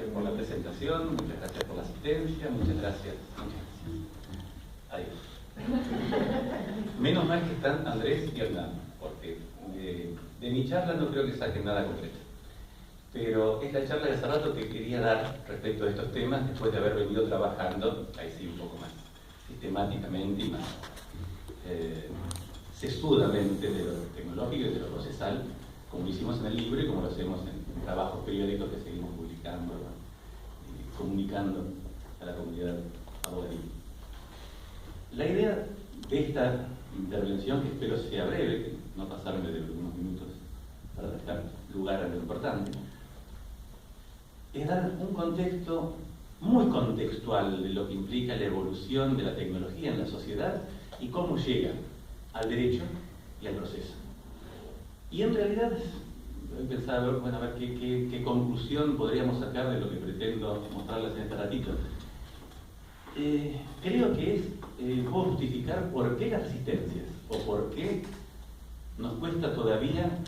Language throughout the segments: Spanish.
por la presentación, muchas gracias por la asistencia, muchas gracias. Adiós. Menos mal que están Andrés y Hernán, porque de mi charla no creo que saquen nada concreto. Pero es la charla de hace rato que quería dar respecto a estos temas, después de haber venido trabajando, ahí sí un poco más sistemáticamente y más sesudamente de lo tecnológico y de lo procesal, como lo hicimos en el libro y como lo hacemos en trabajos periódicos que seguimos publicando y comunicando a la comunidad abogadil. La idea de esta intervención, que espero sea breve, que no pasarme de unos minutos para dejar lugar a lo importante, es dar un contexto muy contextual de lo que implica la evolución de la tecnología en la sociedad y cómo llega al derecho y al proceso. Y en realidad, pensaba, bueno, a ver qué conclusión podríamos sacar de lo que pretendo mostrarles en este ratito. Creo que es puedo justificar por qué las resistencias o por qué nos cuesta todavía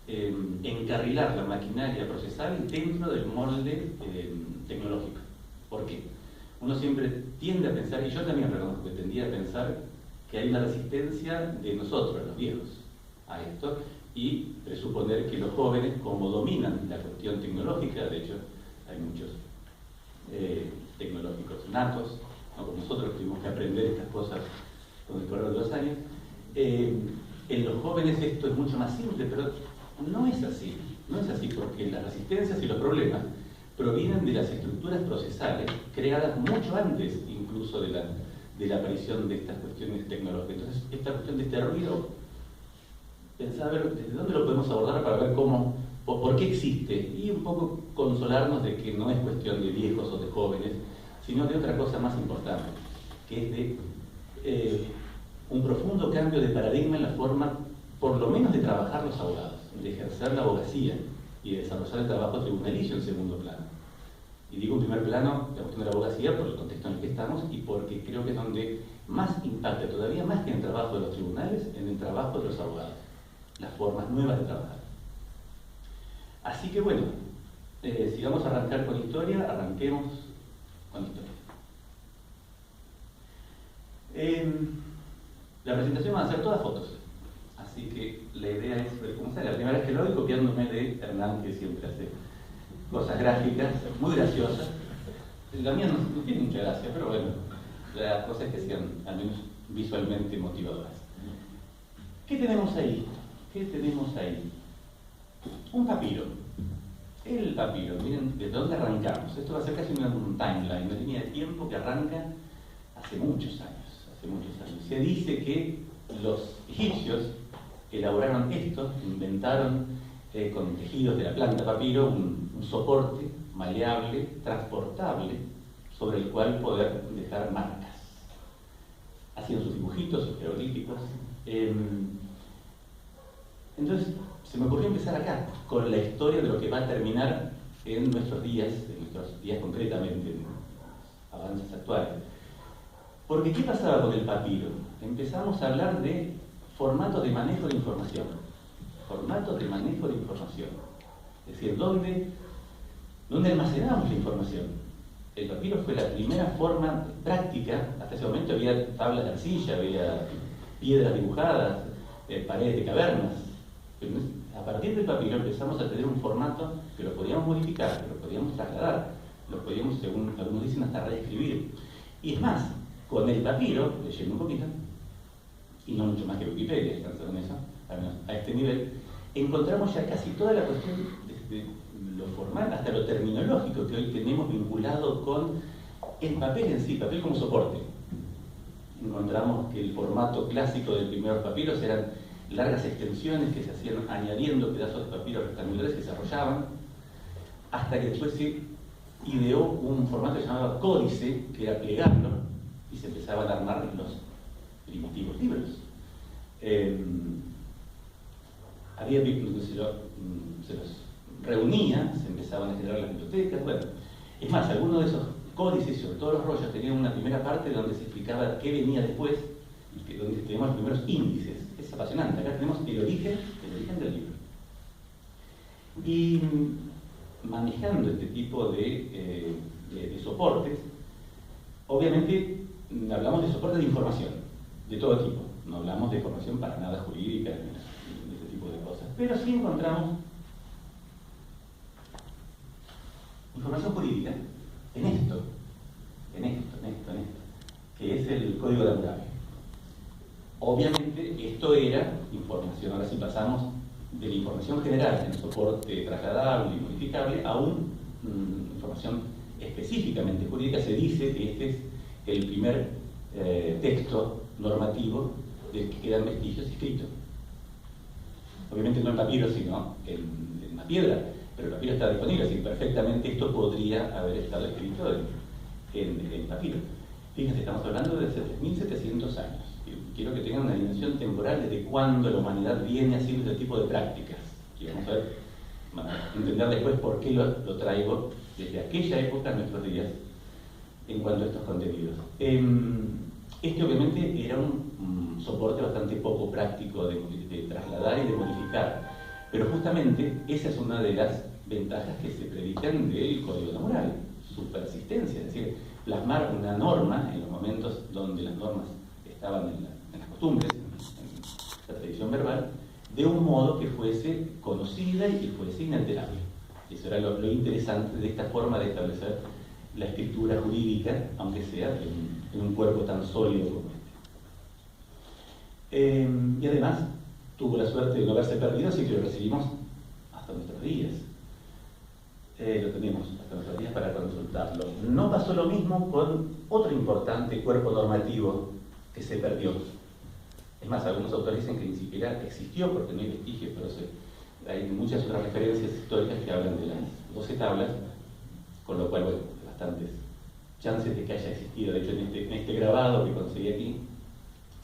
encarrilar la maquinaria procesal dentro del molde tecnológico. ¿Por qué? Uno siempre tiende a pensar, y yo también reconozco que tendía a pensar, que hay una resistencia de nosotros, los viejos, a esto, y presuponer que los jóvenes, como dominan la cuestión tecnológica, de hecho hay muchos tecnológicos natos, ¿no? Como nosotros tuvimos que aprender estas cosas con el correr de los años, en los jóvenes esto es mucho más simple, pero no es así, porque las resistencias y los problemas provienen de las estructuras procesales creadas mucho antes incluso de la aparición de estas cuestiones tecnológicas. Entonces, esta cuestión de este ruido, pensar a ver desde dónde lo podemos abordar para ver cómo, o por qué existe, y un poco consolarnos de que no es cuestión de viejos o de jóvenes, sino de otra cosa más importante, que es de un profundo cambio de paradigma en la forma, por lo menos, de trabajar los abogados, de ejercer la abogacía y de desarrollar el trabajo tribunalicio en segundo plano. Y digo en primer plano la cuestión de la abogacía por el contexto en el que estamos y porque creo que es donde más impacta, todavía más que en el trabajo de los tribunales, en el trabajo de los abogados, las formas nuevas de trabajar. Así que bueno, si vamos a arrancar con historia, arranquemos con historia. La presentación va a ser todas fotos, así que la idea es ver cómo sale. La primera vez que lo doy copiándome de Hernán, que siempre hace cosas gráficas, muy graciosas. La mía no tiene mucha gracia, pero bueno, las cosas que sean al menos visualmente motivadoras. ¿Qué tenemos ahí? Un papiro. El papiro, miren de dónde arrancamos. Esto va a ser casi un timeline, una línea de tiempo que arranca hace muchos años. Se dice que los egipcios elaboraron esto, inventaron con tejidos de la planta papiro un soporte maleable, transportable, sobre el cual poder dejar marcas. Hacían sus dibujitos, sus jeroglíficos. Entonces, se me ocurrió empezar acá, con la historia de lo que va a terminar en nuestros días concretamente, en los avances actuales. Porque, ¿qué pasaba con el papiro? Empezamos a hablar de formatos de manejo de información. Es decir, ¿dónde almacenábamos la información? El papiro fue la primera forma práctica. Hasta ese momento había tablas de arcilla, había piedras dibujadas, paredes de cavernas. Pero a partir del papiro empezamos a tener un formato que lo podíamos modificar, que lo podíamos trasladar, lo podíamos, según algunos dicen, hasta reescribir. Y es más, con el papiro, leyendo un poquito, y no mucho más que Wikipedia, descansar en eso, al menos a este nivel, encontramos ya casi toda la cuestión desde lo formal hasta lo terminológico que hoy tenemos vinculado con el papel en sí, papel como soporte. Encontramos que el formato clásico del primer papiros eran largas extensiones que se hacían añadiendo pedazos de papiro rectangulares que se arrollaban, hasta que después se ideó un formato que se llamaba códice, que era plegarlo, y se empezaban a armar los primitivos libros. Había vínculos, se los reunía, se empezaban a generar las bibliotecas. Bueno, es más, algunos de esos códices, sobre todo los rollos, tenían una primera parte donde se explicaba qué venía después, donde tenemos los primeros índices. Es apasionante. Acá tenemos el origen del libro. Y manejando este tipo de soportes, obviamente hablamos de soportes de información, de todo tipo. No hablamos de información para nada jurídica, ni ese tipo de cosas. Pero sí encontramos información jurídica en esto, que es el código laboral. Obviamente esto era información, ahora sí pasamos de la información general en soporte trasladable y modificable a información específicamente jurídica. Se dice que este es el primer texto normativo del que quedan vestigios escritos. Obviamente no en papiro, sino en una piedra, pero el papiro está disponible, así que perfectamente esto podría haber estado escrito en papiro. Fíjense, estamos hablando de hace 3.700 años. Quiero que tengan una dimensión temporal desde cuándo la humanidad viene haciendo este tipo de prácticas. Y vamos a ver, entender después por qué lo traigo desde aquella época a nuestros días en cuanto a estos contenidos. Este obviamente era un soporte bastante poco práctico de trasladar y de modificar, pero justamente esa es una de las ventajas que se predican del código de moral, su persistencia, es decir, plasmar una norma en los momentos donde las normas estaban en las costumbres, en la tradición verbal, de un modo que fuese conocida y que fuese inalterable. Eso era lo interesante de esta forma de establecer la escritura jurídica, aunque sea en un cuerpo tan sólido como este. Y además tuvo la suerte de no haberse perdido, así que lo recibimos hasta nuestros días. Lo tenemos hasta nuestros días para consultarlo. No pasó lo mismo con otro importante cuerpo normativo que se perdió. Es más, algunos autores dicen que ni siquiera existió porque no hay vestigios, pero hay muchas otras referencias históricas que hablan de las 12 tablas, con lo cual, bueno, bastantes chances de que haya existido. De hecho, en este grabado que conseguí aquí,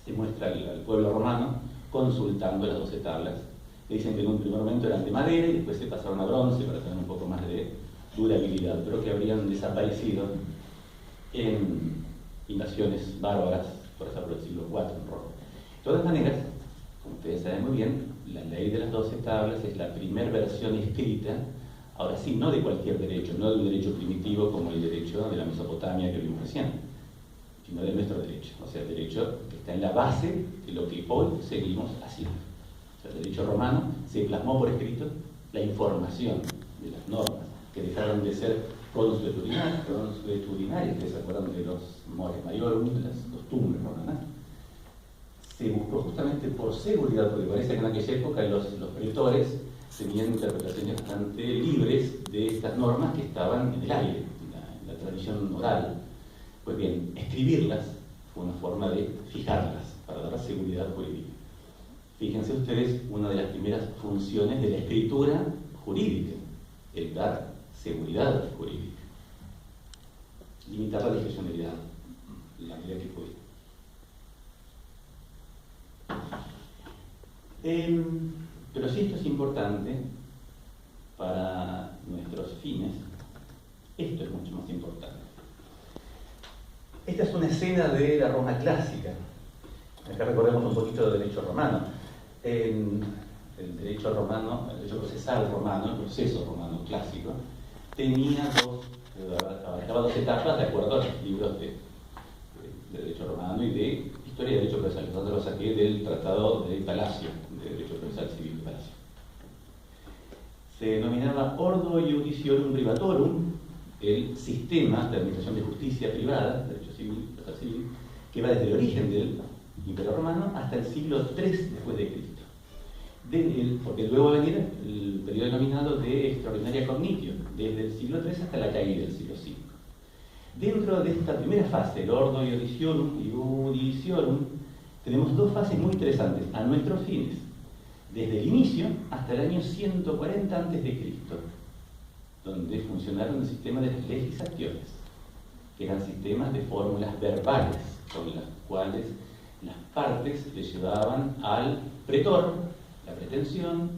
se muestra al pueblo romano consultando las 12 tablas. Le dicen que en un primer momento eran de madera y después se pasaron a bronce para tener un poco más de durabilidad, pero que habrían desaparecido en invasiones bárbaras, por ejemplo, del siglo IV en Roma. De todas maneras, como ustedes saben muy bien, la ley de las 12 tablas es la primera versión escrita, ahora sí, no de cualquier derecho, no de un derecho primitivo como el derecho de la Mesopotamia que vimos recién, sino de nuestro derecho, o sea, el derecho que está en la base de lo que hoy seguimos haciendo. O sea, el derecho romano se plasmó por escrito la información de las normas que dejaron de ser consueturinarias, que se acuerdan de los mores maiorum, de las costumbres romanas. Se buscó justamente por seguridad, porque parece que en aquella época los pretores tenían interpretaciones bastante libres de estas normas que estaban en el aire, en la tradición oral. Pues bien, escribirlas fue una forma de fijarlas para dar seguridad jurídica. Fíjense ustedes, una de las primeras funciones de la escritura jurídica, el dar seguridad jurídica, limitar la discrecionalidad, la medida que puede. Pero si esto es importante para nuestros fines, esto es mucho más importante. Esta es una escena de la Roma clásica. Acá recordemos un poquito del derecho romano. El derecho romano, el derecho procesal romano, el proceso romano clásico, tenía abarcaba dos etapas de acuerdo a los libros de derecho romano y de historia de derecho procesal. Yo lo saqué del Tratado de Palacio, de Derecho Procesal Civil de Palacio. Se denominaba Ordo Iudiciorum Privatorum, el sistema de administración de justicia privada, derecho civil, procesal civil, que va desde el origen del Imperio Romano hasta el siglo III después de Cristo. Porque luego va a venir el periodo denominado de extraordinaria cognitio, desde el siglo III hasta la caída del siglo V. Dentro de esta primera fase, el Ordo Iudiciorum, tenemos dos fases muy interesantes a nuestros fines, desde el inicio hasta el año 140 a.C., donde funcionaron el sistema de las legislaciones, que eran sistemas de fórmulas verbales, con las cuales las partes le llevaban al pretor la pretensión,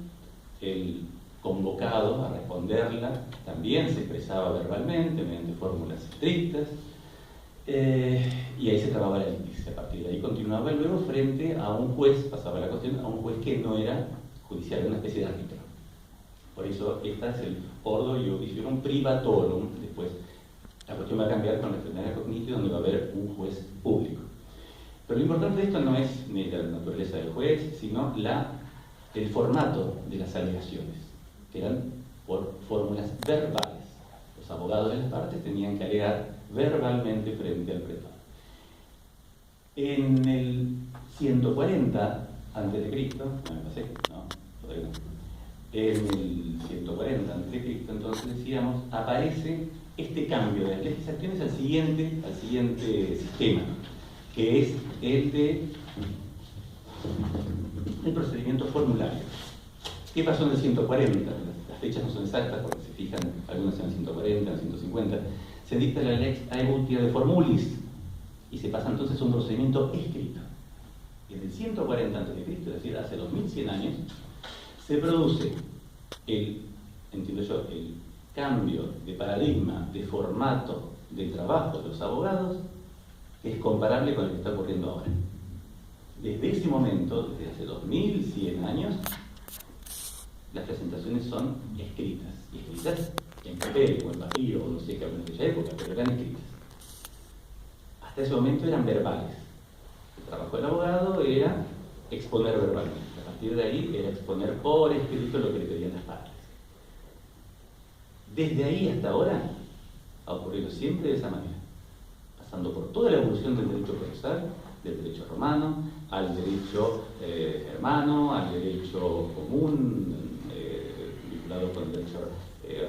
el convocado a responderla también se expresaba verbalmente, mediante fórmulas estrictas, y ahí se trababa la litigia. A partir de ahí continuaba y luego frente a un juez, pasaba la cuestión a un juez que no era judicial, era una especie de árbitro. Por eso esta es el ordo iudiciorum privatorum. Después la cuestión va a cambiar con la extraordinaria cognitia, donde va a haber un juez público. Pero lo importante de esto no es ni la naturaleza del juez, sino el formato de las alegaciones, que eran por fórmulas verbales. Los abogados de las partes tenían que alegar verbalmente frente al pretor. En el 140 a.C., no me pasé, no, todavía no. En el 140 a.C., entonces decíamos, aparece este cambio de las legislaciones al siguiente sistema, que es el de el procedimiento formulario. ¿Qué pasó en el 140? Las fechas no son exactas porque se fijan, algunas en el 140, en el 150. Se dicta la lex aebutia de formulis y se pasa entonces a un procedimiento escrito. Y en el 140 a.C., es decir, hace 2100 años, se produce entiendo yo, el cambio de paradigma, de formato del trabajo de los abogados, que es comparable con el que está ocurriendo ahora. Desde ese momento, desde hace 2100 años, las presentaciones son escritas, y escritas en papel o en papiro, o no sé qué hablan de aquella época, pero eran escritas. Hasta ese momento eran verbales. El trabajo del abogado era exponer verbalmente. A partir de ahí era exponer por escrito lo que le pedían las partes. Desde ahí hasta ahora ha ocurrido siempre de esa manera, pasando por toda la evolución del derecho procesal, del derecho romano, al derecho germano, al derecho común, vinculado con el derecho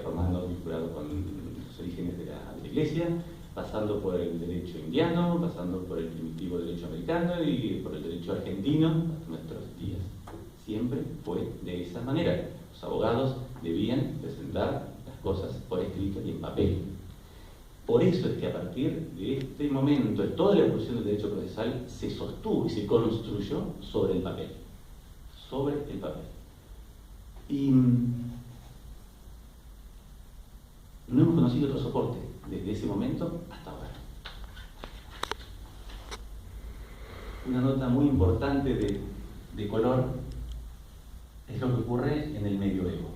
romano, vinculado con los orígenes de la Iglesia, pasando por el derecho indiano, pasando por el primitivo derecho americano y por el derecho argentino hasta nuestros días. Siempre fue de esa manera. Los abogados debían presentar las cosas por escrito y en papel. Por eso es que a partir de este momento, toda la evolución del derecho procesal se sostuvo y se construyó sobre el papel. Sobre el papel. Y no hemos conocido otro soporte desde ese momento hasta ahora. Una nota muy importante de color es lo que ocurre en el medioevo.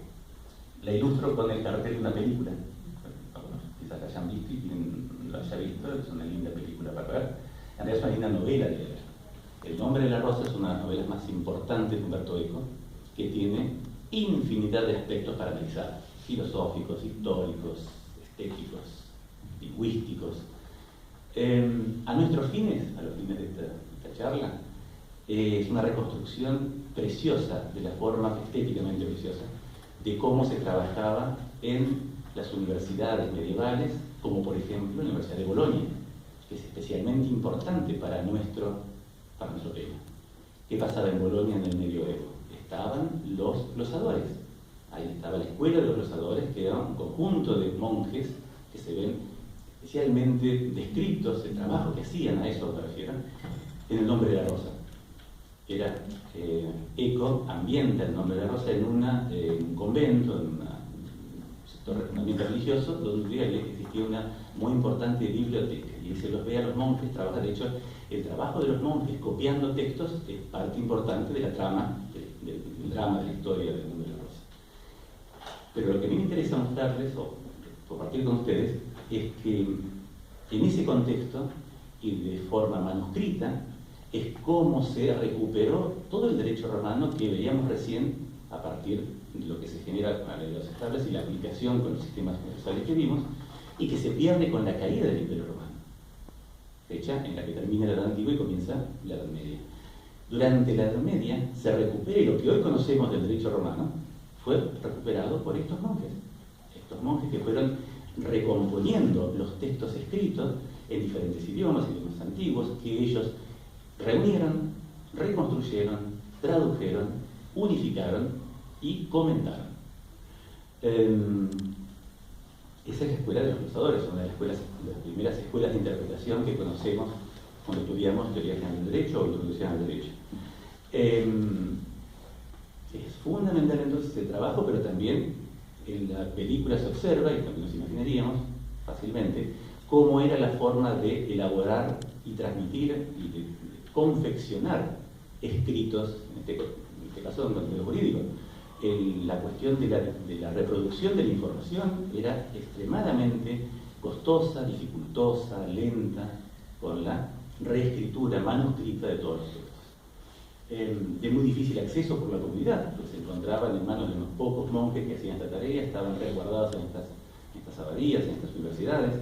La ilustro con el cartel de una película. Quizás la hayan visto y lo haya visto, es una linda película para ver. En realidad es una linda novela de ver. El nombre de la rosa es una de las novelas más importantes de Umberto Eco, que tiene infinidad de aspectos para analizar, filosóficos, históricos, estéticos, lingüísticos. A nuestros fines, a los fines de esta charla, es una reconstrucción preciosa, de la forma estéticamente preciosa, de cómo se trabajaba en las universidades medievales, como por ejemplo la Universidad de Bolonia, que es especialmente importante para nuestro tema. ¿Qué pasaba en Bolonia en el medioevo? Estaban los glosadores. Ahí estaba la escuela de los glosadores, que era un conjunto de monjes que se ven especialmente descritos, el trabajo que hacían, a eso me refiero, en el nombre de la rosa. Era Eco ambienta el nombre de la rosa en un convento, en un sector ambiente religioso, donde existía una muy importante biblioteca, y se los ve a los monjes trabajar. De hecho, el trabajo de los monjes copiando textos es parte importante de la trama, del drama de la historia del mundo de la rosa. Pero lo que a mí me interesa mostrarles, o compartir con ustedes, es que en ese contexto, y de forma manuscrita, es cómo se recuperó todo el derecho romano que veíamos recién a partir de lo que se genera con la ley de los estables y la aplicación con los sistemas procesales que vimos, y que se pierde con la caída del Imperio Romano, fecha en la que termina la Edad Antigua y comienza la Edad Media. Durante la Edad Media se recupera, y lo que hoy conocemos del derecho romano fue recuperado por estos monjes que fueron recomponiendo los textos escritos en diferentes idiomas antiguos, que ellos reunieron, reconstruyeron, tradujeron, unificaron y comentaron. Esa es la escuela de los glosadores, una de las primeras escuelas de interpretación que conocemos cuando estudiamos teoría general del derecho o introducción al derecho. Es fundamental entonces el trabajo, pero también en la película se observa, y también nos imaginaríamos fácilmente, cómo era la forma de elaborar y transmitir y de confeccionar escritos, en este caso de un contenido jurídico. la cuestión de la reproducción de la información era extremadamente costosa, dificultosa, lenta, con la reescritura manuscrita de todos los textos. De muy difícil acceso por la comunidad, porque se encontraban en manos de unos pocos monjes que hacían esta tarea, estaban resguardados en estas abadías, en estas universidades,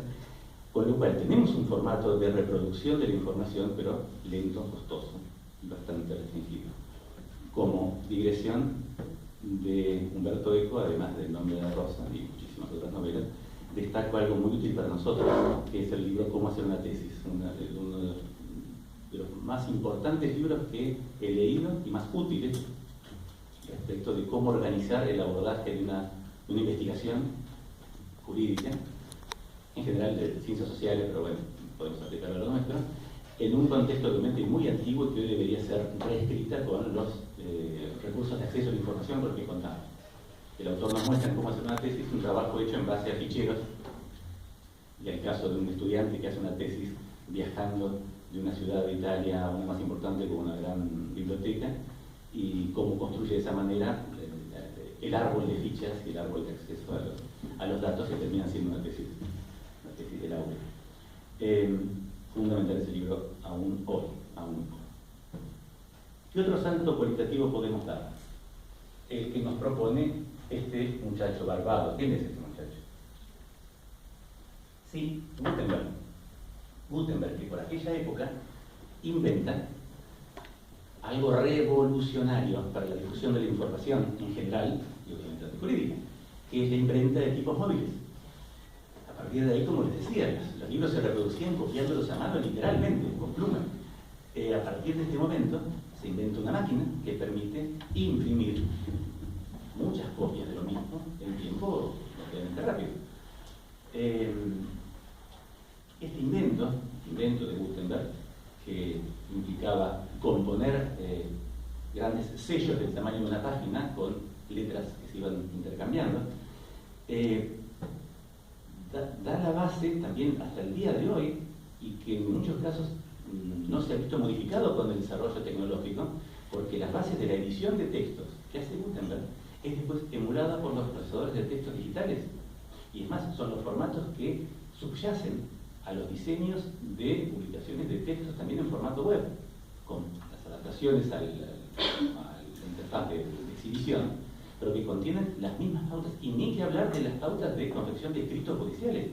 con lo cual tenemos un formato de reproducción de la información, pero lento, costoso y bastante restringido. Como digresión de Umberto Eco, además del Nombre de la Rosa y muchísimas otras novelas, destaco algo muy útil para nosotros, que es el libro Cómo hacer una tesis, uno de los más importantes libros que he leído y más útiles respecto de cómo organizar el abordaje de una investigación jurídica, en general de ciencias sociales, pero bueno, podemos aplicarlo a lo nuestro, en un contexto obviamente muy antiguo que hoy debería ser reescrita con los recursos de acceso a la información con los que contamos. El autor nos muestra cómo hacer una tesis, un trabajo hecho en base a ficheros, y el caso de un estudiante que hace una tesis viajando de una ciudad de Italia a una más importante con una gran biblioteca, y cómo construye de esa manera el árbol de fichas y el árbol de acceso a los datos que terminan siendo una tesis del aula. Fundamental ese libro aún hoy. ¿Qué otro salto cualitativo podemos dar? El que nos propone este muchacho barbado. ¿Quién es este muchacho? Sí, Gutenberg. Gutenberg, que por aquella época inventa algo revolucionario para la difusión de la información en general y obviamente la jurídica, que es la imprenta de tipos móviles. A partir de ahí, como les decía, los libros se reproducían copiándolos a mano literalmente, con pluma. A partir de este momento se inventa una máquina que permite imprimir muchas copias de lo mismo en tiempo relativamente rápido. Este invento de Gutenberg, que implicaba componer grandes sellos del tamaño de una página con letras que se iban intercambiando, da la base también hasta el día de hoy, y que en muchos casos no se ha visto modificado con el desarrollo tecnológico, porque las bases de la edición de textos que hace Gutenberg es después emulada por los procesadores de textos digitales. Y es más, son los formatos que subyacen a los diseños de publicaciones de textos también en formato web, con las adaptaciones a la interfaz de exhibición, pero que contienen las mismas pautas, y ni que hablar de las pautas de confección de escritos judiciales,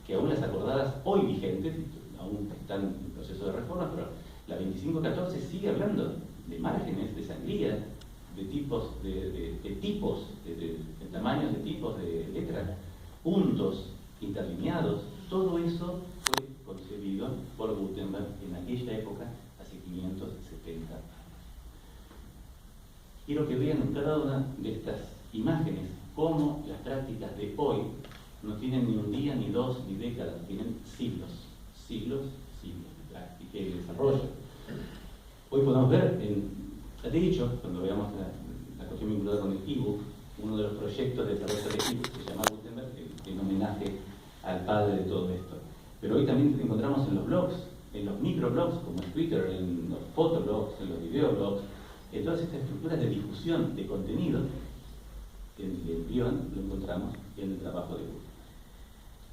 que aún las acordadas hoy vigentes, aún están en proceso de reforma, pero la 2514 sigue hablando de márgenes, de sangría, de tipos, de tamaños de tipos de letras, puntos, interlineados. Todo eso fue concebido por Gutenberg en aquella época, hace 570 años. Quiero que vean en cada una de estas imágenes cómo las prácticas de hoy no tienen ni un día, ni dos, ni décadas, tienen siglos de práctica y de desarrollo. Hoy podemos ver, de hecho, cuando veamos la cuestión vinculada con el ebook, uno de los proyectos de desarrollo del ebook se llama Gutenberg, en homenaje al padre de todo esto. Pero hoy también encontramos en los blogs, en los microblogs como en Twitter, en los fotoblogs, en los videoblogs, en todas estas estructuras de difusión de contenido, el embrión lo encontramos en el trabajo de Gutenberg.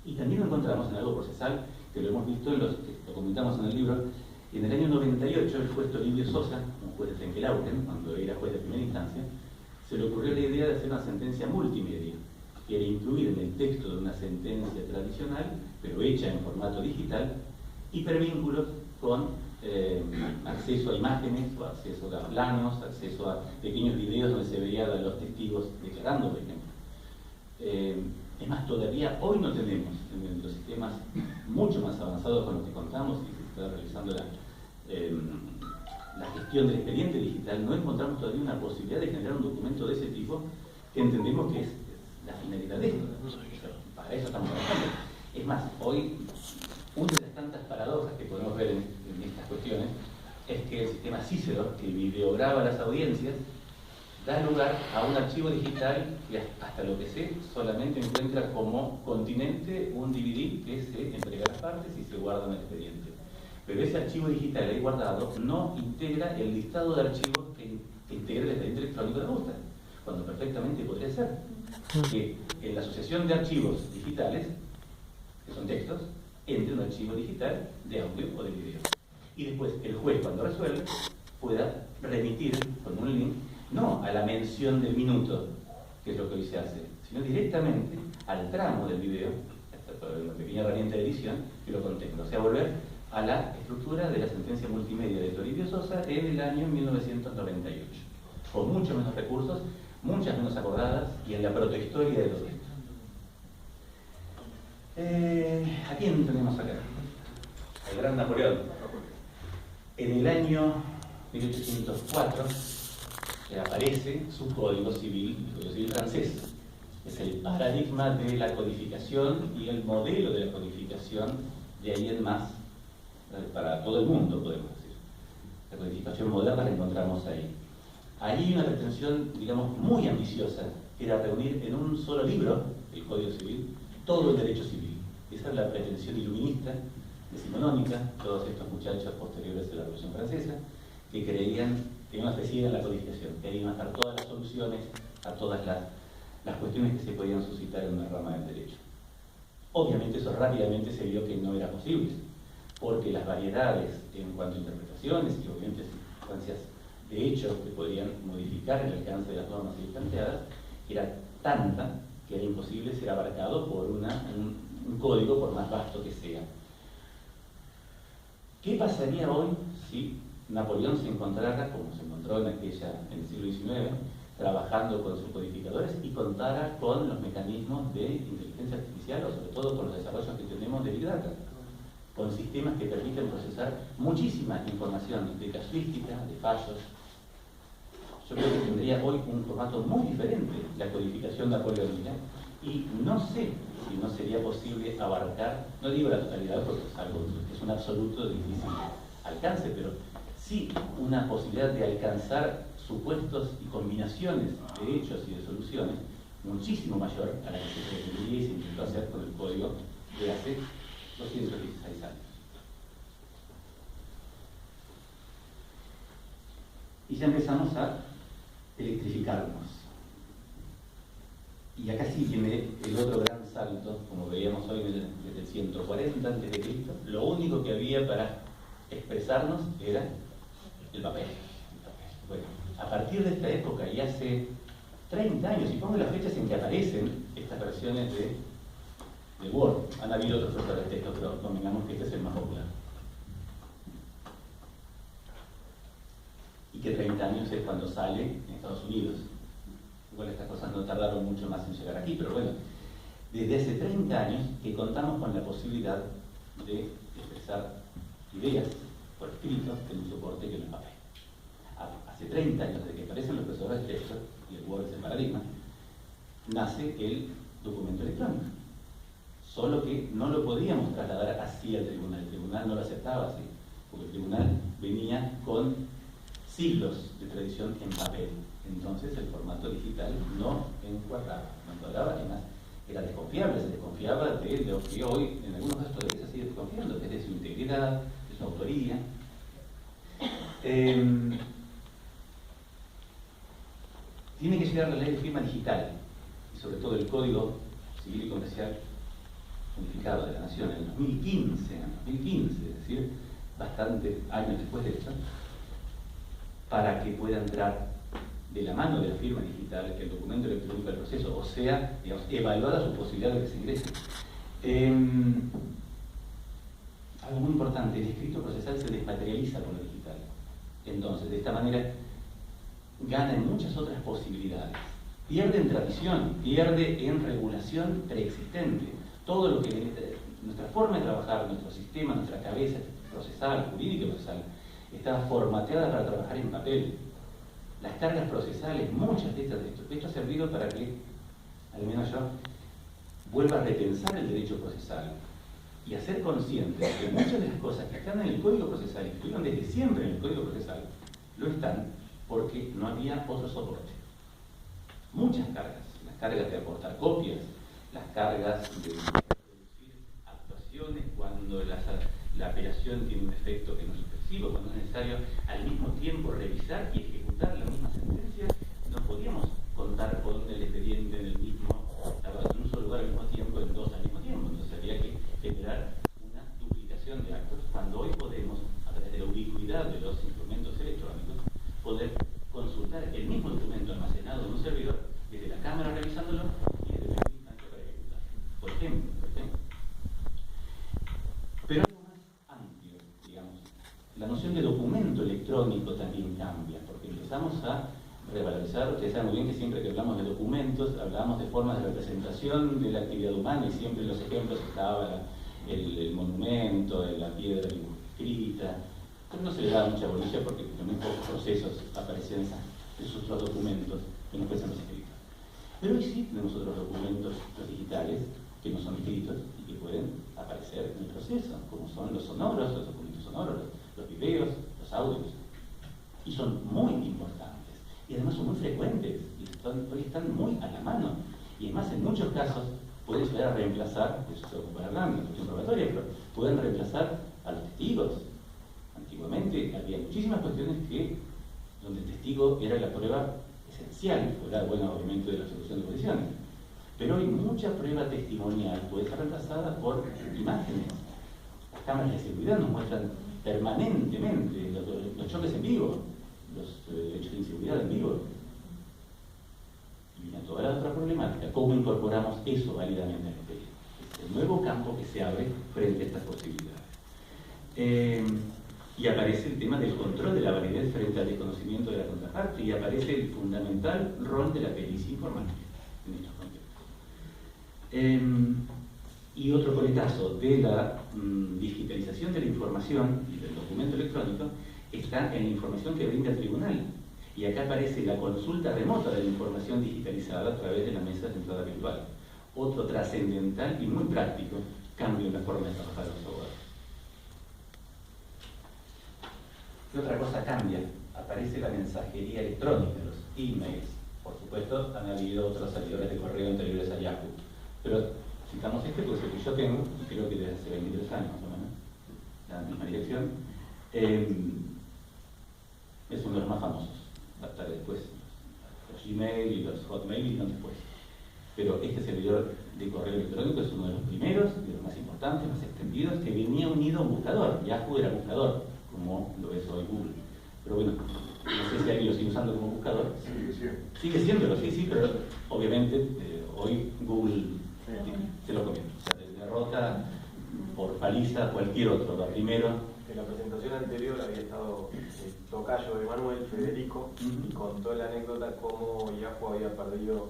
Y también lo encontramos en algo procesal, que lo hemos visto, lo comentamos en el libro. En el año 98, el juez Toribio Sosa, un juez de Trenquelauquen, cuando era juez de primera instancia, se le ocurrió la idea de hacer una sentencia multimedia, que era incluir en el texto de una sentencia tradicional, pero hecha en formato digital, hipervínculos con acceso a imágenes, o acceso a planos, acceso a pequeños videos donde se veían a los testigos declarando, por ejemplo. Es más, todavía hoy no tenemos en los sistemas mucho más avanzados con los que contamos y se está realizando la gestión del expediente digital, no encontramos todavía una posibilidad de generar un documento de ese tipo que entendemos que es la finalidad de esto. Para eso estamos trabajando. Es más, hoy una de las tantas paradojas que podemos ver en estas cuestiones es que el sistema Cícero, que videograba las audiencias, da lugar a un archivo digital que, hasta lo que sé, solamente encuentra como continente un DVD que se entrega a las partes y se guarda en el expediente. Pero ese archivo digital ahí guardado no integra el listado de archivos que integra el expediente electrónico de la justa. cuando perfectamente podría ser que en la asociación de archivos digitales, que son textos, entre un archivo digital de audio o de video. Y después el juez, cuando resuelve, pueda remitir con un link, no a la mención del minuto, que es lo que hoy se hace, sino directamente al tramo del video, una pequeña herramienta de edición que lo contenga. O sea, volver a la estructura de la sentencia multimedia de Toribio Sosa en el año 1998, con mucho menos recursos, muchas menos acordadas y en la protohistoria de todo esto. ¿A quién tenemos acá? El gran Napoleón. En el año 1804 aparece su Código Civil, el Código Civil francés. Es el paradigma de la codificación y el modelo de la codificación de ahí en más para todo el mundo, podemos decir. La codificación moderna la encontramos ahí. Ahí hay una pretensión, digamos, muy ambiciosa, que era reunir en un solo libro, el Código Civil, todo el derecho civil. Esa es la pretensión iluminista, decimonónica, todos estos muchachos posteriores a la Revolución Francesa, que creían que iban a seguir en la codificación, que ahí iban a estar todas las soluciones a todas las cuestiones que se podían suscitar en una rama del derecho. Obviamente eso rápidamente se vio que no era posible, porque las variedades en cuanto a interpretaciones y obviamente circunstancias de hecho que podían modificar el alcance de las normas ahí planteadas era tanta que era imposible ser abarcado por un código por más vasto que sea. ¿Qué pasaría hoy si Napoleón se encontrara, como se encontró en el siglo XIX, trabajando con sus codificadores y contara con los mecanismos de inteligencia artificial o sobre todo con los desarrollos que tenemos de Big Data, con sistemas que permiten procesar muchísima información de casuística, de fallos? Yo creo que tendría hoy un formato muy diferente la codificación napoleónica y no sé si no sería posible abarcar, no digo la totalidad porque es algo que es un absoluto de difícil alcance, pero sí una posibilidad de alcanzar supuestos y combinaciones de hechos y de soluciones muchísimo mayor a la que se pretendía y se intentó hacer con el código de hace 216 años. Y ya empezamos a electrificarnos. Y acá sí viene el otro gran salto, como veíamos hoy desde el 140 a.C., lo único que había para expresarnos era el papel. Bueno, a partir de esta época, y hace 30 años, y pongo las fechas en que aparecen estas versiones de Word, han habido otros autores de texto, pero convengamos que este es el más popular. Y que 30 años es cuando sale en Estados Unidos. Igual estas cosas no tardaron mucho más en llegar aquí, pero bueno, desde hace 30 años que contamos con la posibilidad de expresar ideas por escrito en un soporte que no es papel. Hace 30 años desde que aparecen los procesadores de texto, y el Word es el paradigma, nace el documento electrónico. Solo que no lo podíamos trasladar así al tribunal. El tribunal no lo aceptaba así, porque el tribunal venía con siglos de tradición en papel. Entonces el formato digital no encuadraba, además era desconfiable, se desconfiaba de lo que hoy en algunos casos todavía se sigue desconfiando, que es de su integridad, de su autoría. Tiene que llegar la ley de firma digital y sobre todo el Código Civil y Comercial Unificado de la Nación en el 2015, es decir, bastantes años después de esto, para que pueda entrar de la mano de la firma digital el documento electrónico del proceso, o sea, digamos, evaluada su posibilidad de que se ingrese. Algo muy importante, el escrito procesal se desmaterializa con lo digital. Entonces, de esta manera, gana en muchas otras posibilidades. Pierde en tradición, pierde en regulación preexistente. Todo lo que nuestra forma de trabajar, nuestro sistema, nuestra cabeza procesal, jurídica procesal, estaba formateada para trabajar en papel. Las cargas procesales, muchas de esto ha servido para que, al menos yo, vuelva a repensar el derecho procesal y a ser consciente de que muchas de las cosas que están en el Código Procesal, y que estuvieron desde siempre en el Código Procesal, lo están porque no había otro soporte. Muchas cargas, las cargas de aportar copias, las cargas de producir actuaciones cuando la apelación tiene un efecto que no es suspensivo, cuando es necesario al mismo tiempo revisar y ejecutar la misma sentencia, no podíamos contar electrónico también cambia, porque empezamos a revalorizar. Ustedes saben muy bien que siempre que hablamos de documentos, hablamos de formas de representación de la actividad humana, y siempre en los ejemplos estaba el monumento, la piedra escrita, pero no se le daba mucha bolilla porque en muy pocos procesos aparecían esos otros documentos que no fuesen los escritos. Pero hoy sí tenemos otros documentos, los digitales, que no son escritos y que pueden aparecer en el proceso, como son los sonoros, los documentos sonoros, los videos, los audios, y son muy importantes, y además son muy frecuentes, y hoy están muy a la mano, y además en muchos casos pueden llegar a reemplazar, eso se ocupa hablando en cuestión probatoria, pero pueden reemplazar a los testigos. Antiguamente había muchísimas cuestiones donde el testigo era la prueba esencial, fuera, bueno, obviamente de la solución de posiciones. Pero hoy mucha prueba testimonial puede ser reemplazada por imágenes. Las cámaras de seguridad nos muestran permanentemente los choques en vivo, los hechos de inseguridad en vivo. Y viene toda la otra problemática, cómo incorporamos eso válidamente en el delito. Es el nuevo campo que se abre frente a estas posibilidades. Y aparece el tema del control de la validez frente al desconocimiento de la contraparte, y aparece el fundamental rol de la pericia informática en estos contextos. Y otro coletazo de la digitalización de la información y del documento electrónico está en la información que brinda el tribunal. Y acá aparece la consulta remota de la información digitalizada a través de la mesa de entrada virtual. Otro trascendental y muy práctico cambio en la forma de trabajar los abogados. ¿Qué otra cosa cambia? Aparece la mensajería electrónica, los emails. Por supuesto, han habido otros servidores de correo anteriores a Yahoo. Pero citamos este porque es el que yo tengo, y creo que desde hace 23 años más o menos, la misma dirección. Es uno de los más famosos. Hasta después, los Gmail y los Hotmail y no después. Pero este servidor de correo electrónico es uno de los primeros, de los más importantes, más extendidos, que venía unido a un buscador. Yahoo era buscador, como lo es hoy Google. Pero bueno, no sé si alguien lo sigue usando como buscador. Sigue siéndolo, sí, pero obviamente hoy Google se lo comió. O sea, derrota por paliza a cualquier otro. Lo primero. En la presentación anterior había estado el tocayo de Manuel, Federico, y contó la anécdota cómo Yahoo había perdido,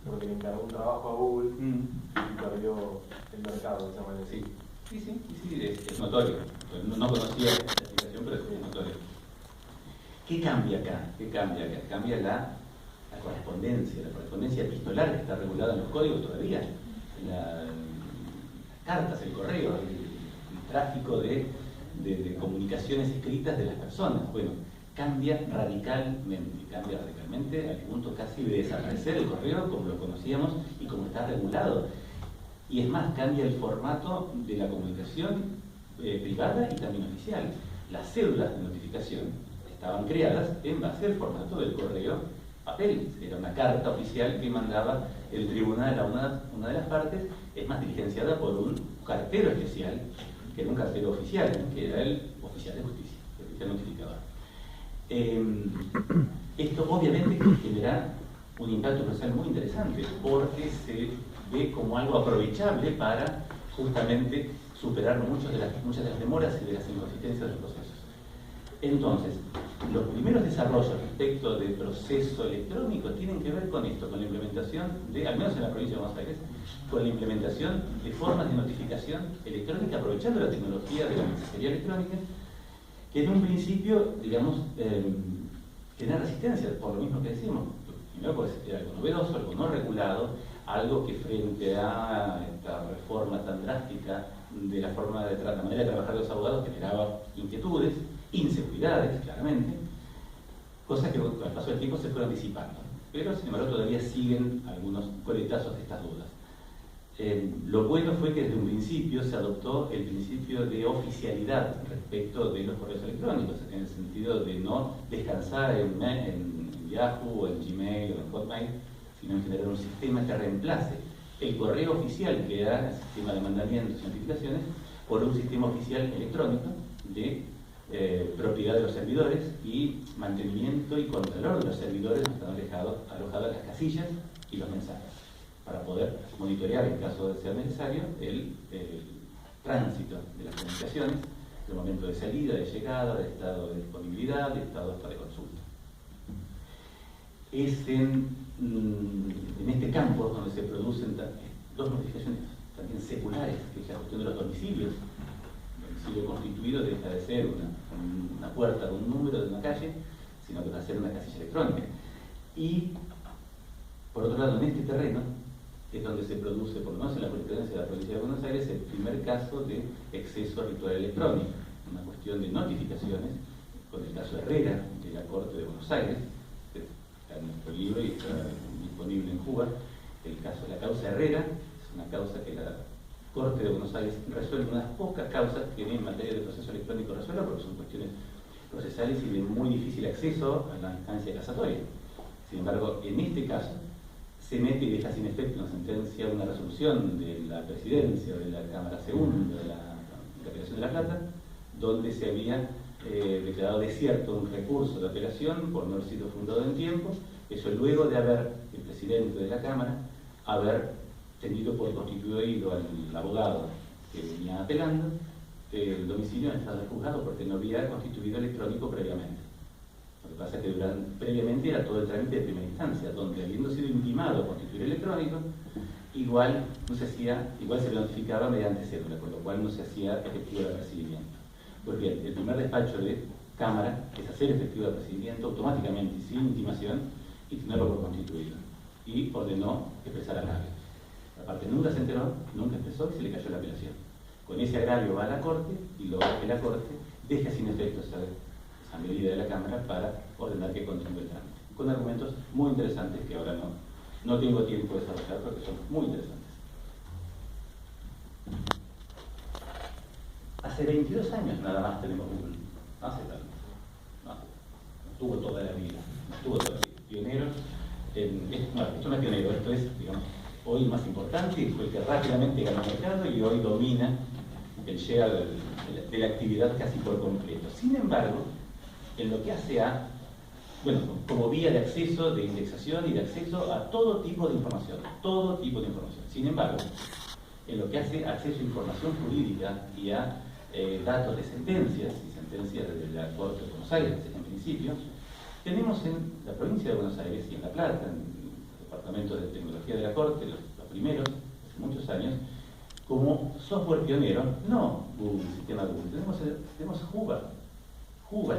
porque le encargó un trabajo a Google y perdió el mercado de esa manera. Sí, es notorio. No conocía la explicación, pero es notorio. ¿Qué cambia acá? Cambia la correspondencia epistolar que está regulada en los códigos todavía, las cartas, el correo, el tráfico de comunicaciones escritas de las personas. Bueno, cambia radicalmente al punto casi de desaparecer el correo como lo conocíamos y como está regulado. Y es más, cambia el formato de la comunicación privada y también oficial. Las cédulas de notificación estaban creadas en base al formato del correo papel. Era una carta oficial que mandaba el tribunal a una de las partes, es más, diligenciada por un cartero especial, que era un cartero oficial, que era el oficial de justicia, el oficial notificador. Esto obviamente genera un impacto social muy interesante, porque se ve como algo aprovechable para justamente superar muchas de las demoras y de las inconsistencias de los procesos. Entonces, los primeros desarrollos respecto del proceso electrónico tienen que ver con esto, con la implementación al menos en la provincia de Buenos Aires, con la implementación de formas de notificación electrónica aprovechando la tecnología de la mensajería electrónica, que en un principio, digamos, tenía resistencia, por lo mismo que decimos. Primero porque era algo novedoso, algo no regulado, algo que frente a esta reforma tan drástica de la manera de trabajar de los abogados generaba inquietudes, inseguridades, claramente, cosas que con el paso del tiempo se fueron disipando. Pero, sin embargo, todavía siguen algunos coletazos de estas dudas. Lo bueno fue que desde un principio se adoptó el principio de oficialidad respecto de los correos electrónicos, en el sentido de no descansar en Yahoo, en Gmail o en Hotmail, sino en generar un sistema que reemplace el correo oficial, que era el sistema de mandamientos y notificaciones, por un sistema oficial electrónico de propiedad de los servidores y mantenimiento y control de los servidores donde están alojadas las casillas y los mensajes, para poder monitorear, en caso de ser necesario, el tránsito de las comunicaciones de momento de salida, de llegada, de estado de disponibilidad, de estado hasta de consulta. Es en este campo donde se producen dos modificaciones también seculares, que es la cuestión de los domicilios. El domicilio constituido deja de ser una puerta o un número de una calle, sino que va a ser una casilla electrónica. Y, por otro lado, en este terreno es donde se produce, por lo menos en la jurisprudencia de la provincia de Buenos Aires, el primer caso de exceso ritual electrónico, una cuestión de notificaciones, con el caso Herrera, de la Corte de Buenos Aires, que está en nuestro libro y está disponible en Cuba. La causa Herrera es una causa que la Corte de Buenos Aires resuelve, unas pocas causas que en materia de proceso electrónico resuelve, porque son cuestiones procesales y de muy difícil acceso a la instancia casatoria. Sin embargo, en este caso, se mete y deja sin efecto una sentencia, una resolución de la presidencia de la Cámara Segunda de la Apelación de La Plata, donde se había declarado desierto un recurso de apelación por no haber sido fundado en tiempo. Eso luego de haber, el presidente de la Cámara, haber tenido por constituido al abogado que venía apelando el domicilio en estado de juzgado porque no había constituido electrónico previamente. Lo que pasa es que previamente era todo el trámite de primera instancia, donde habiendo sido intimado a constituir electrónico, igual se lo notificaba mediante cédula, con lo cual no se hacía efectivo el apercibimiento. Pues bien, el primer despacho de Cámara es hacer efectivo el apercibimiento automáticamente y sin intimación y tenerlo por constituido. Y ordenó expresar agravio. La parte nunca se enteró, nunca expresó y se le cayó la apelación. Con ese agravio va a la Corte y luego que la Corte deja sin efecto esa medida de la Cámara para ordenar que continúe el trámite. Con argumentos muy interesantes que ahora no tengo tiempo de desarrollar porque son muy interesantes. Hace 22 años nada más tenemos Google. No hace tanto. No tuvo toda la vida. Pionero. Esto no es pionero, esto es, digamos, hoy más importante y fue el que rápidamente ganó el mercado y hoy domina el share de la actividad casi por completo. Sin embargo, en lo que hace como vía de acceso, de indexación y de acceso a todo tipo de información, Sin embargo, en lo que hace acceso a información jurídica y a datos de sentencias de la Corte de Buenos Aires, en principio, tenemos en la provincia de Buenos Aires y en La Plata, en el Departamento de Tecnología de la Corte, los primeros, hace muchos años, como software pionero, no Google, sistema Google, tenemos Juba,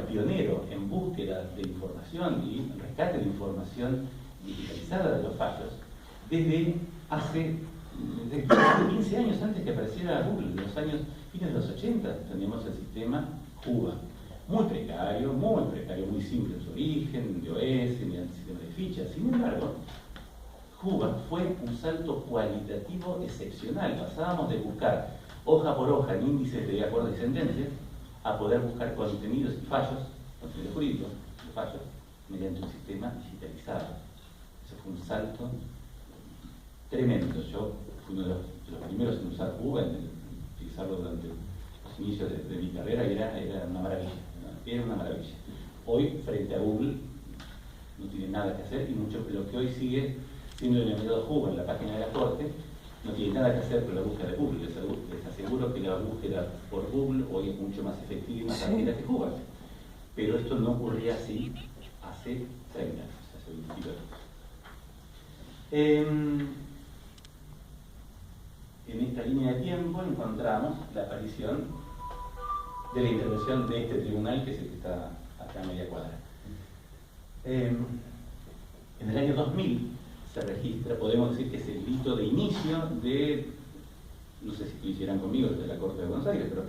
pionero en búsqueda de información y rescate de información digitalizada de los fallos, desde hace 15 años antes que apareciera Google, en los años fines de los 80, teníamos el sistema Juba. Muy precario, muy simple en su origen, de OS, ni el sistema de fichas. Sin embargo, Juba fue un salto cualitativo excepcional. Pasábamos de buscar hoja por hoja en índices de acuerdos y sentencias a poder buscar contenidos y fallos, contenidos jurídicos, fallos, mediante un sistema digitalizado. Eso fue un salto tremendo. Yo fui uno de los primeros en usar Juba, en utilizarlo durante los inicios de mi carrera y era una maravilla. Era una maravilla. Hoy, frente a Google, no tiene nada que hacer y mucho de lo que hoy sigue siendo denominado Juba en la página de la Corte no tiene nada que hacer con la búsqueda de Google. Les aseguro que la búsqueda por Google hoy es mucho más efectiva y más rápida que Juba. Pero esto no ocurría así hace 30 años, hace 22 años. En esta línea de tiempo encontramos la aparición de la intervención de este tribunal, que es el que está acá a media cuadra. En el año 2000 se registra, podemos decir que es el hito de inicio de, no sé si coincidirán conmigo, de la Corte de Buenos Aires, pero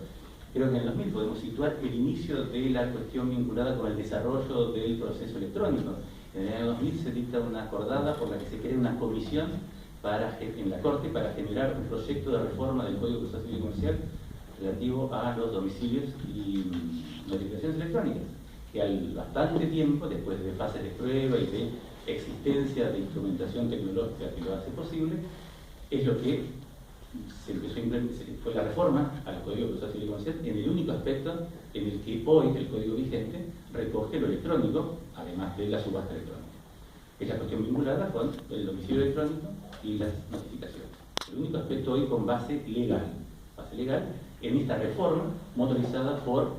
creo que en el 2000 podemos situar el inicio de la cuestión vinculada con el desarrollo del proceso electrónico. En el año 2000 se dicta una acordada por la que se crea una comisión en la Corte para generar un proyecto de reforma del Código Procesal Civil y Comercial relativo a los domicilios y notificaciones electrónicas, que al bastante tiempo, después de fases de prueba y de existencia de instrumentación tecnológica que lo hace posible, es lo que se empezó a implementar, fue la reforma al Código Procesal Civil y Comercial en el único aspecto en el que hoy el Código vigente recoge lo electrónico, además de la subasta electrónica. Es la cuestión vinculada con el domicilio electrónico y las notificaciones. El único aspecto hoy con base legal base legal, en esta reforma motorizada por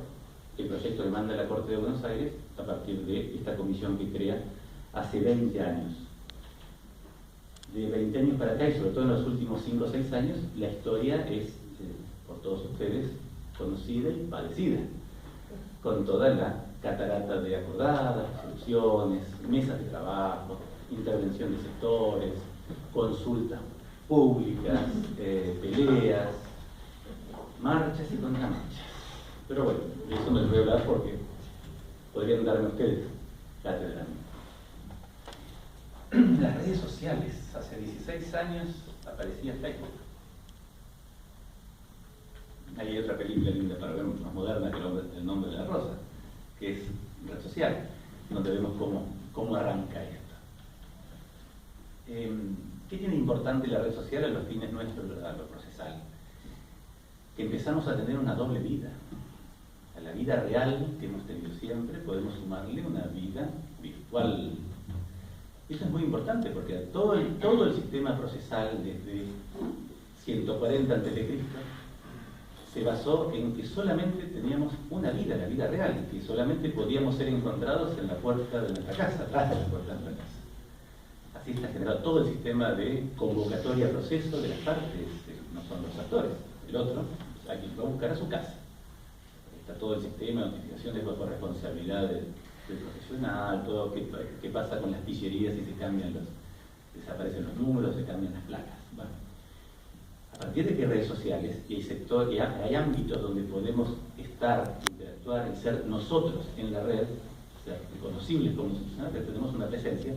el proyecto que manda la Corte de Buenos Aires a partir de esta comisión que crea hace 20 años. De 20 años para acá, y sobre todo en los últimos 5 o 6 años, la historia es, por todos ustedes, conocida y padecida, con toda la catarata de acordadas, resoluciones, mesas de trabajo, intervención de sectores, consultas públicas, peleas, marchas y contramarchas. Pero bueno, de eso no les voy a hablar porque podrían darme ustedes cátedra. Las redes sociales. Hace 16 años aparecía Facebook. Hay otra película linda para ver, mucho más moderna, que El nombre de la rosa, que es red social, donde vemos cómo arranca esto. ¿Qué tiene importante la red social a los fines nuestros, a lo procesal? Que empezamos a tener una doble vida. A la vida real que hemos tenido siempre podemos sumarle una vida virtual. Eso es muy importante porque todo el sistema procesal desde 140 a.C. se basó en que solamente teníamos una vida, la vida real, que solamente podíamos ser encontrados en la puerta de nuestra casa, atrás de la puerta de nuestra casa. Así está generado todo el sistema de convocatoria a proceso de las partes, no son los actores, el otro, a quien va a buscar a su casa. Está todo el sistema de notificaciones bajo responsabilidad del profesional, todo qué pasa con las pillerías si se cambian desaparecen los números, se cambian las placas. Bueno, a partir de que hay redes sociales y hay sectores, hay ámbitos donde podemos estar, interactuar y ser nosotros en la red, ser reconocibles como institucionales, tenemos una presencia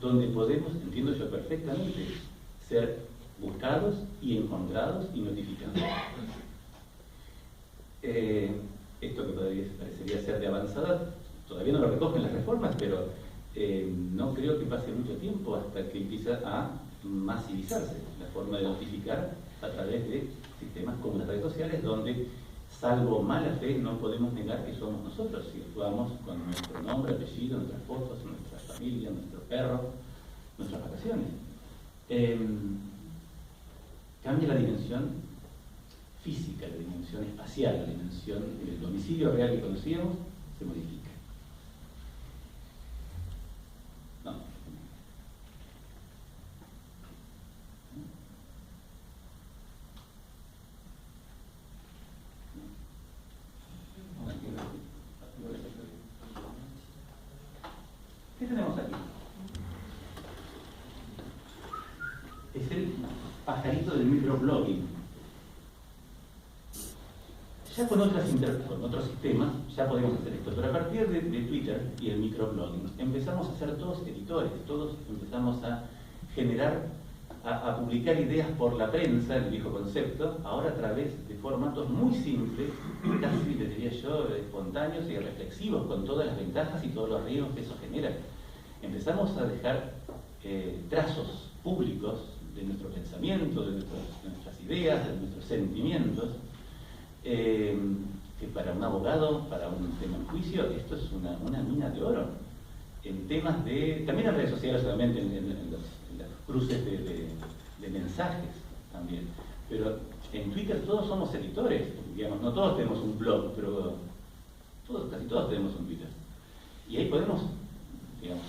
donde podemos, entiendo yo perfectamente, ser buscados y encontrados y notificados. Esto que parecería ser de avanzada, todavía no lo recogen las reformas, pero no creo que pase mucho tiempo hasta que empieza a masivizarse la forma de notificar a través de sistemas como las redes sociales, donde, salvo mala fe, no podemos negar que somos nosotros, si actuamos con nuestro nombre, apellido, nuestras fotos, nuestra familia, nuestro perro, nuestras vacaciones. Cambia la dimensión física, la dimensión espacial, la dimensión del domicilio real que conocíamos, se modifica. No. ¿Qué tenemos aquí? Es el pajarito del microblogging. Ya con otros sistemas ya podemos hacer esto, pero a partir de Twitter y el microblogging empezamos a ser todos editores, todos empezamos a generar, a publicar ideas por la prensa, el viejo concepto, ahora a través de formatos muy simples, casi les diría yo, espontáneos y reflexivos, con todas las ventajas y todos los riesgos que eso genera. Empezamos a dejar trazos públicos de nuestro pensamiento, de nuestras ideas, de nuestros sentimientos, que para un abogado, para un tema en juicio, esto es una mina de oro. En temas de, también en redes sociales, solamente en los cruces de mensajes también, pero en Twitter todos somos editores, digamos, no todos tenemos un blog, pero casi todos tenemos un Twitter. Y ahí podemos, digamos,